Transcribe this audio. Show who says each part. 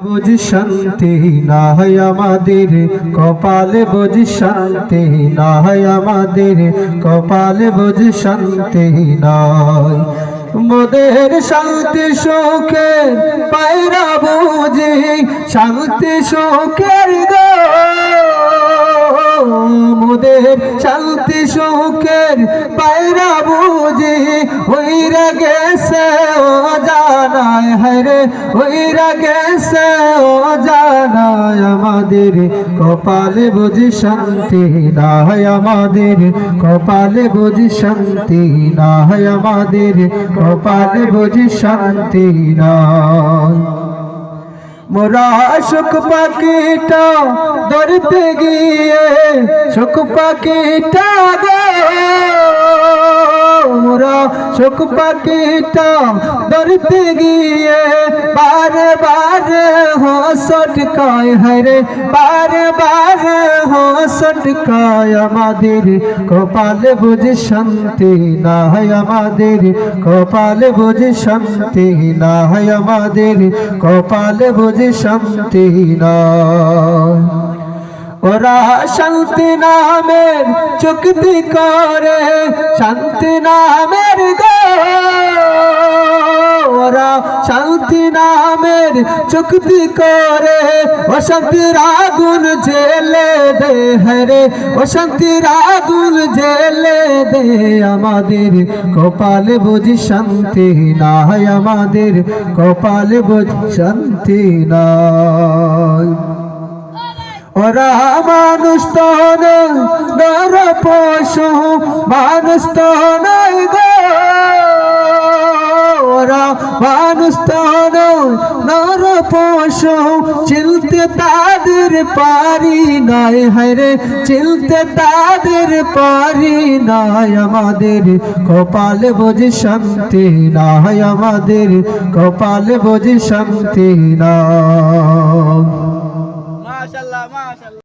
Speaker 1: বুঝি শান্তি না হয় আমাদের কপালে, বুঝি শান্তি না হয় আমাদের কপালে, বুঝি শান্তি নয়। মোদের শান্তি সুখের পায়রা বুঝি শান্তি সুখের গো, মোদের শান্তি সুখের পায়রা বুঝি ওইরা গেছে ও জানায়, হরে ওইরা গেছে ও জানায়। আমাদের কপালে বুঝি শান্তি না হয় আমাদের কপালে, বুঝি শান্তি না হয় আমাদের কপালে, বুঝি শান্তি নয়। মোরা সুখ পাখিটা ধরতে গিয়ে সুখ পাখিটা গো, মোরা সুখ পাখিটা ধরতে গিয়ে বারে বারে হোঁচট খায়, হরে বারে বারে হোঁচট খায়। আমাদের কপালে বুঝি শান্তি না হয় আমাদের কপালে, বুঝি শান্তি না হয় আমাদের কপালে, বুঝি শান্তি নয়। ওরা শান্তি নামের চুক্তি করে শান্তি নামের গো, ওরা শান্তি নামের চুক্তি করে অশান্তির আগুন জেলে দে, হরে অশান্তির আগুন জেলে দে। আমাদের কপালে বুঝি শান্তি না হয় আমাদের কপালে, বুঝি শান্তি নয়। ওরা মানুষ তো নর পশু, মানুষ তো নয় গো, ওরা মানুষ তো নর পশু, চিনতে তাদের পারি নাই, হরে চিনতে তাদের পারি নাই। আমাদের কপালে বুঝি শান্তি না হয় আমাদের কপালে, বুঝি শান্তি না।
Speaker 2: মাশাআল্লাহ মাশাআল্লাহ।